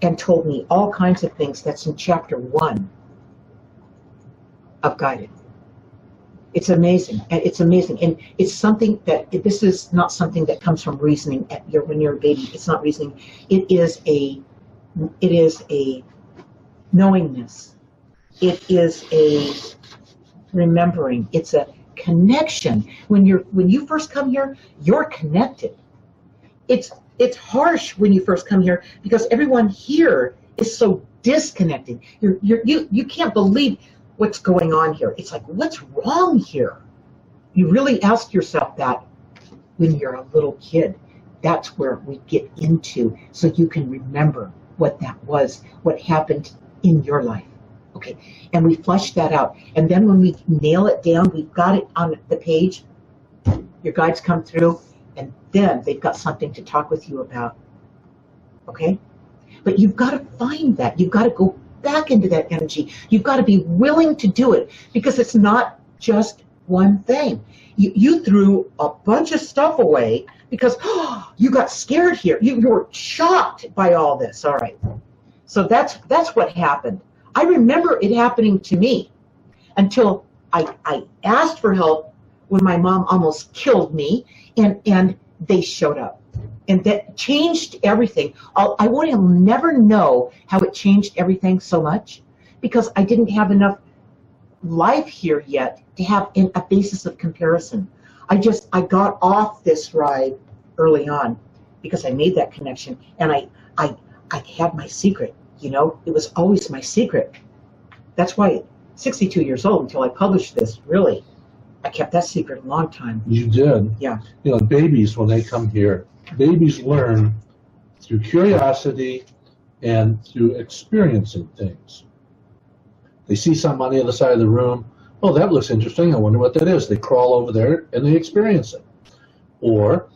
and told me all kinds of things. That's in chapter 1 of Guided. It's amazing, and it's something that, this is not something that comes from reasoning when you're a baby. It's not reasoning. It is a knowingness. It is a remembering. It's a connection. When you first come here, you're connected. It's harsh when you first come here because everyone here is so disconnected. You can't believe what's going on here. It's like, what's wrong here? You really ask yourself that when you're a little kid. That's where we get into, so you can remember what that was, what happened in your life. Okay, and we flush that out. And then when we nail it down, we've got it on the page, your guides come through, and then they've got something to talk with you about. Okay? But you've got to find that. You've got to go back into that energy. You've got to be willing to do it, because it's not just one thing. You threw a bunch of stuff away because you got scared here. You were shocked by all this. All right. So that's what happened. I remember it happening to me until I asked for help when my mom almost killed me, and they showed up. And that changed everything. I will never know how it changed everything so much, because I didn't have enough life here yet to have a basis of comparison. I got off this ride early on because I made that connection, and I had my secret. It was always my secret. That's why 62 years old until I published this, really, I kept that secret a long time. You did. Yeah. Babies, when they come here, babies learn through curiosity and through experiencing things. They see something on the other side of the room. Oh, that looks interesting. I wonder what that is. They crawl over there and they experience it. Or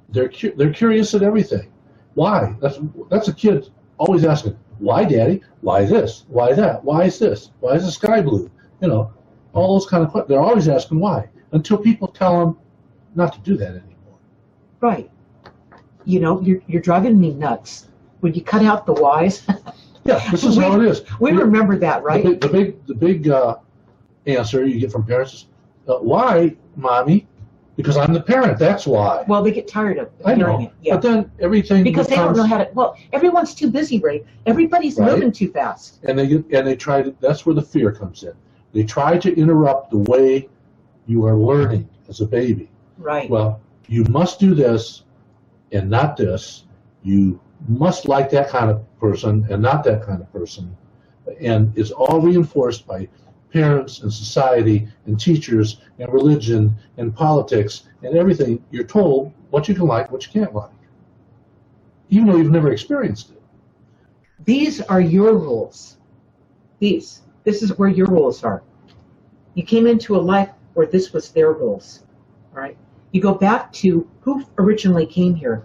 they're curious at everything. Why? That's a kid always asking, why, Daddy? Why this? Why that? Why is this? Why is the sky blue? All those kind of questions. They're always asking why, until people tell them not to do that anymore. Right. You're driving me nuts. Would you cut out the whys? Yeah, this is how it is. We remember that, right? The big answer you get from parents is, why, Mommy? Because I'm the parent, that's why. Well, they get tired of I hearing know, it. Yeah. but then everything because they don't know how to. Well, everyone's too busy, Ray. Everybody's moving too fast. And they try to. That's where the fear comes in. They try to interrupt the way You are learning as a baby. Right. Well, you must do this and not this. You must like that kind of person and not that kind of person. And it's all reinforced by parents and society and teachers and religion and politics and everything. You're told what you can like, what you can't like, even though you've never experienced it. These are your rules. This is where your rules are. You came into a life where this was their rules. All right. You go back to who originally came here.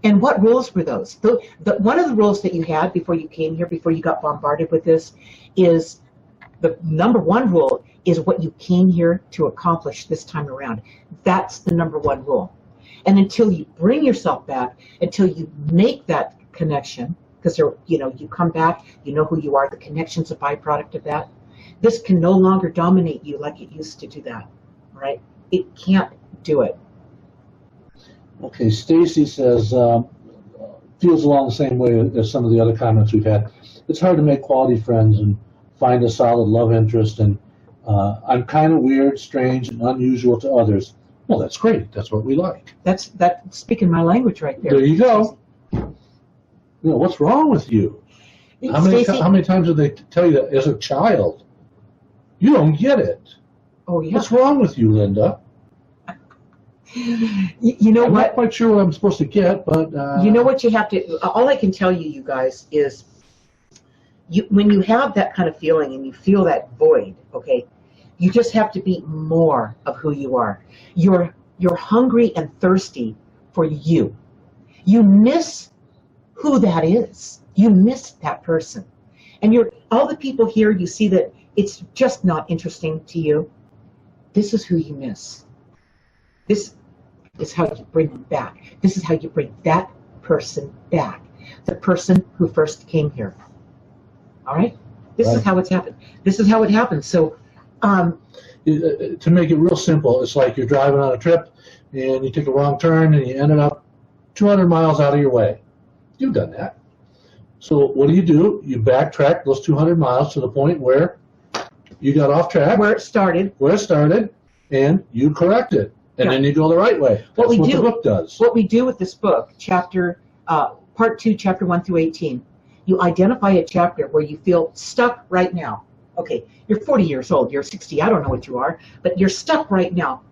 And what rules were those? One of the rules that you had before you came here, before you got bombarded with this, is the number one rule is what you came here to accomplish this time around. That's the number one rule. And until you bring yourself back, until you make that connection, because you come back, you know who you are, the connection's a byproduct of that. This can no longer dominate you like it used to do that, right? It can't do it. Okay, Stacy says, feels along the same way as some of the other comments we've had. It's hard to make quality friends and find a solid love interest, and I'm kind of weird, strange, and unusual to others. Well, that's great. That's what we like. That's speaking my language right there. There you go. What's wrong with you? How many times did they tell you that as a child? You don't get it. Oh, yeah. What's wrong with you, Linda? You know I'm what? not quite sure what I'm supposed to get, but... You know what you have to... All I can tell you guys, is when you have that kind of feeling and you feel that void, okay, you just have to be more of who you are. You're hungry and thirsty for you. You miss who that is. You miss that person. And all the people here, you see that it's just not interesting to you. This is who you miss. This is how you bring them back. This is how you bring that person back. The person who first came here. All right? This is how it's happened. This is how it happens. So, to make it real simple, it's like you're driving on a trip and you take a wrong turn and you ended up 200 miles out of your way. You've done that. So what do? You backtrack those 200 miles to the point where you got off track. Where it started, and you correct it. And then you go the right way. That's what the book does. What we do with this book, part 2, chapter 1 through 18, you identify a chapter where you feel stuck right now. Okay, you're 40 years old, you're 60, I don't know what you are, but you're stuck right now.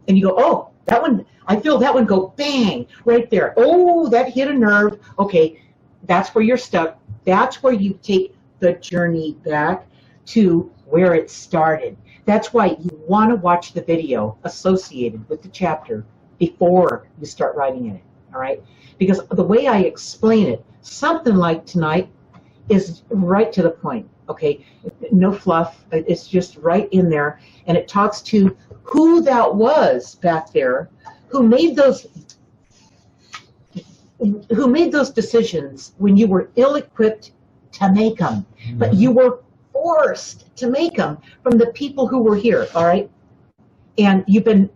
And you go, oh, that one, I feel that one go bang, right there. Oh, that hit a nerve. Okay, that's where you're stuck. That's where you take the journey back to where it started. That's why you want to watch the video associated with the chapter before you start writing in it, all right? Because the way I explain it, something like tonight, is right to the point, okay? No fluff. It's just right in there, and it talks to who that was back there who made those decisions when you were ill-equipped to make them, but you were forced to make them from the people who were here, all right? And you've been,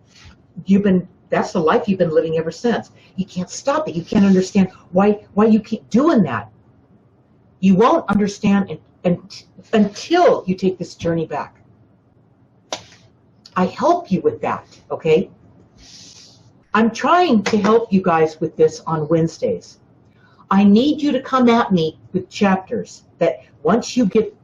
that's the life you've been living ever since. You can't stop it. You can't understand why you keep doing that. You won't understand until you take this journey back. I help you with that, okay? I'm trying to help you guys with this on Wednesdays. I need you to come at me with chapters that once you get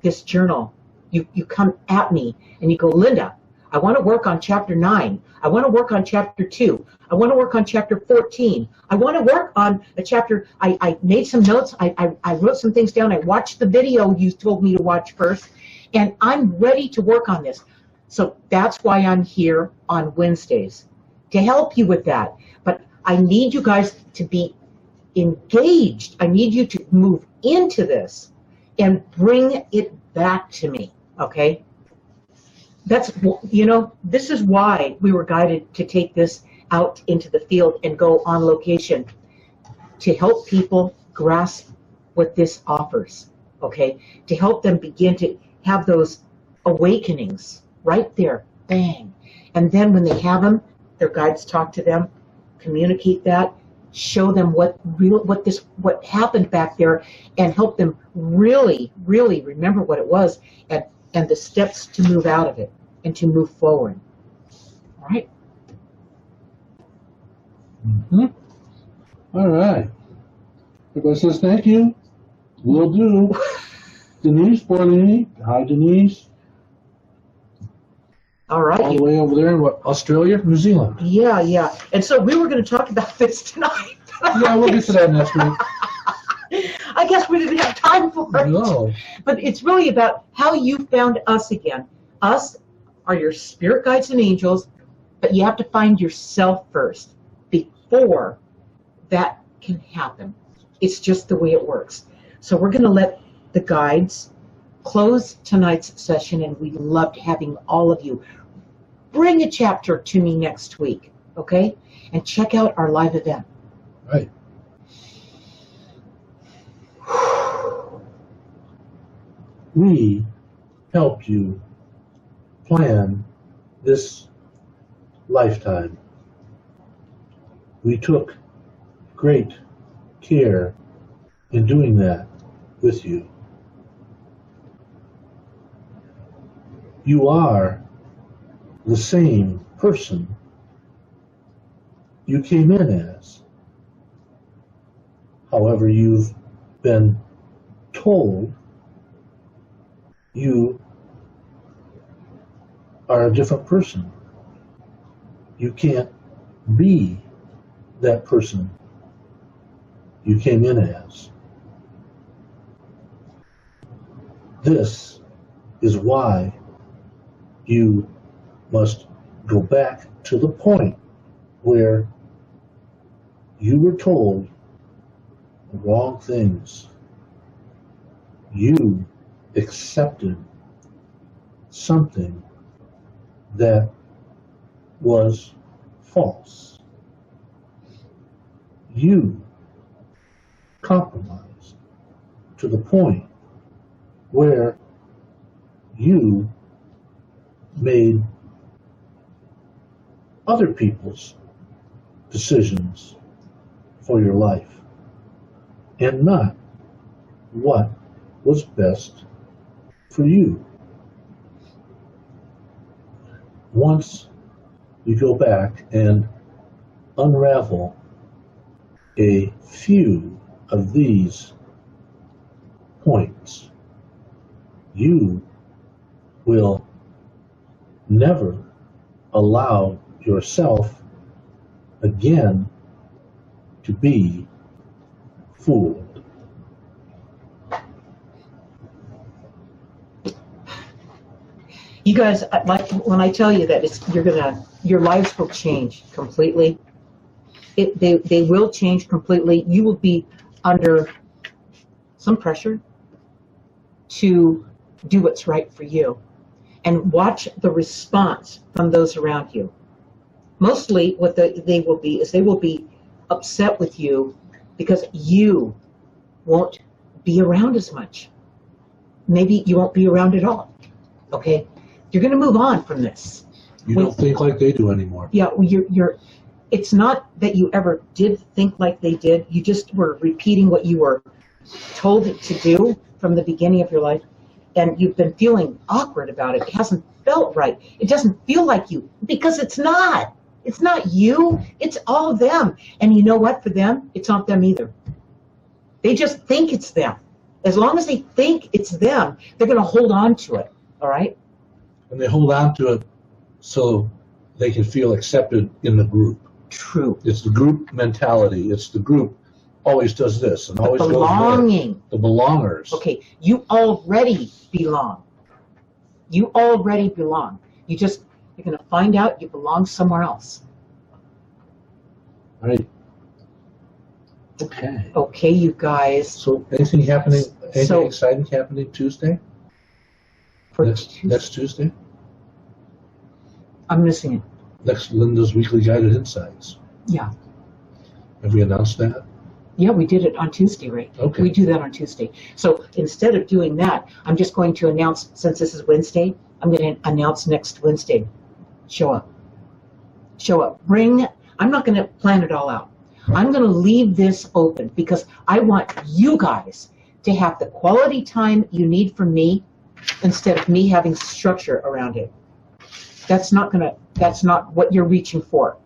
this journal, you come at me and you go, Linda, I want to work on chapter 9. I want to work on chapter 2. I want to work on chapter 14. I want to work on a chapter. I made some notes. I wrote some things down. I watched the video you told me to watch first, and I'm ready to work on this. So that's why I'm here on Wednesdays, to help you with that. But I need you guys to be engaged. I need you to move into this and bring it back to me, okay? That's, this is why we were guided to take this out into the field and go on location, to help people grasp what this offers, okay? To help them begin to have those awakenings right there, bang. And then when they have them, their guides talk to them, communicate that, show them what happened back there, and help them really, really remember what it was and the steps to move out of it. and to move forward. All right? Mm-hmm. All right. Everybody says thank you. Will do. Denise, Borlini. Hi, Denise. All right. All the way over there in what, Australia, New Zealand? Yeah, yeah. And so we were going to talk about this tonight. Yeah, we'll get to that next week. I guess we didn't have time for it. No. But it's really about how you found us again. Us are your spirit guides and angels, but you have to find yourself first before that can happen. It's just the way it works. So we're going to let the guides close tonight's session, and we loved having all of you. Bring a chapter to me next week, okay? And check out our live event. Right. We helped you plan this lifetime. We took great care in doing that with you. You are the same person you came in as. However, you've been told you are a different person. You can't be that person you came in as. This is why you must go back to the point where you were told the wrong things. You accepted something that was false. You compromised to the point where you made other people's decisions for your life and not what was best for you. Once you go back and unravel a few of these points, you will never allow yourself again to be fooled. You guys, like when I tell you that your lives will change completely. They will change completely. You will be under some pressure to do what's right for you, and watch the response from those around you. Mostly, what they will be upset with you because you won't be around as much. Maybe you won't be around at all. Okay. You're going to move on from this. You don't think like they do anymore. Yeah, it's not that you ever did think like they did. You just were repeating what you were told to do from the beginning of your life, and you've been feeling awkward about it. It hasn't felt right. It doesn't feel like you, because it's not. It's not you. It's all of them. And you know what? For them, it's not them either. They just think it's them. As long as they think it's them, they're going to hold on to it. All right? And they hold on to it so they can feel accepted in the group. True. It's the group mentality. It's the group always does this and always belonging. Goes there. The belongers. Okay, you already belong. You already belong. You're going to find out you belong somewhere else. Right. Okay. Okay, you guys. So anything exciting happening Tuesday? Next Tuesday? I'm missing it. Next Linda's Weekly Guided Insights. Yeah. Have we announced that? Yeah, we did it on Tuesday, right? Okay. We do that on Tuesday. So instead of doing that, I'm just going to announce, since this is Wednesday, I'm going to announce next Wednesday. Show up. Show up. I'm not going to plan it all out. I'm going to leave this open because I want you guys to have the quality time you need from me instead of me having structure around it. That's not what you're reaching for.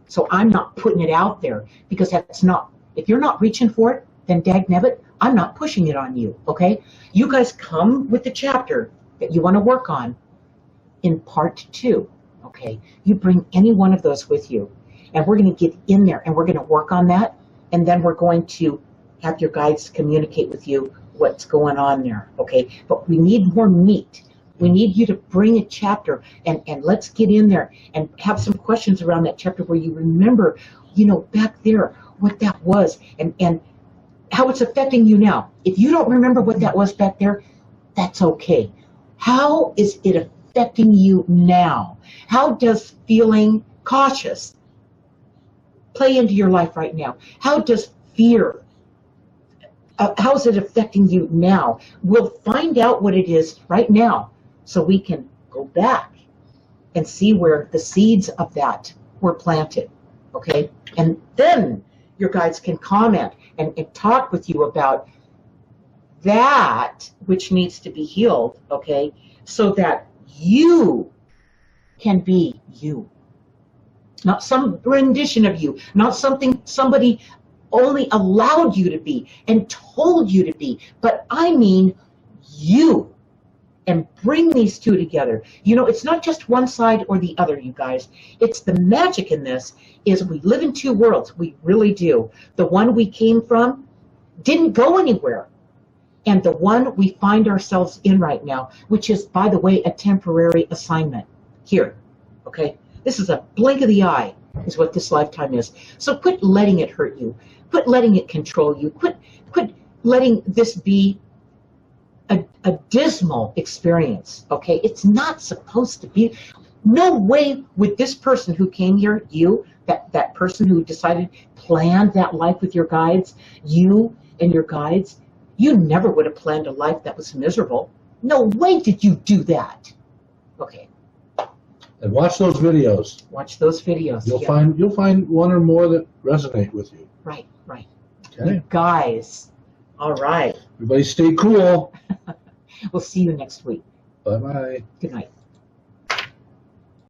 So I'm not putting it out there because that's not, if you're not reaching for it, then dagnabbit, I'm not pushing it on you, okay? You guys come with the chapter that you want to work on in part 2, okay? You bring any one of those with you, and we're going to get in there and we're going to work on that, and then we're going to have your guides communicate with you what's going on there, okay? But we need more meat. We need you to bring a chapter, and let's get in there and have some questions around that chapter where you remember, back there, what that was and how it's affecting you now. If you don't remember what that was back there, that's okay. How is it affecting you now? How does feeling cautious play into your life right now? How does fear, how is it affecting you now? We'll find out what it is right now so we can go back and see where the seeds of that were planted, okay? And then your guides can comment and talk with you about that which needs to be healed, okay? So that you can be you. Not some rendition of you, not something somebody only allowed you to be and told you to be, but I mean you. And bring these two together. It's not just one side or the other, you guys. It's the magic in this is we live in two worlds. We really do. The one we came from didn't go anywhere. And the one we find ourselves in right now, which is, by the way, a temporary assignment here. Okay? This is a blink of the eye is what this lifetime is. So quit letting it hurt you. Quit letting it control you. Quit letting this be a dismal experience, okay? It's not supposed to be. No way would this person who came here, you, that person who decided, planned that life with your guides, you and your guides, you never would have planned a life that was miserable. No way did you do that. Okay. And watch those videos. Watch those videos. You'll find one or more that resonate with you. Right. Okay. You guys. All right. Everybody stay cool. We'll see you next week. Bye-bye. Good night.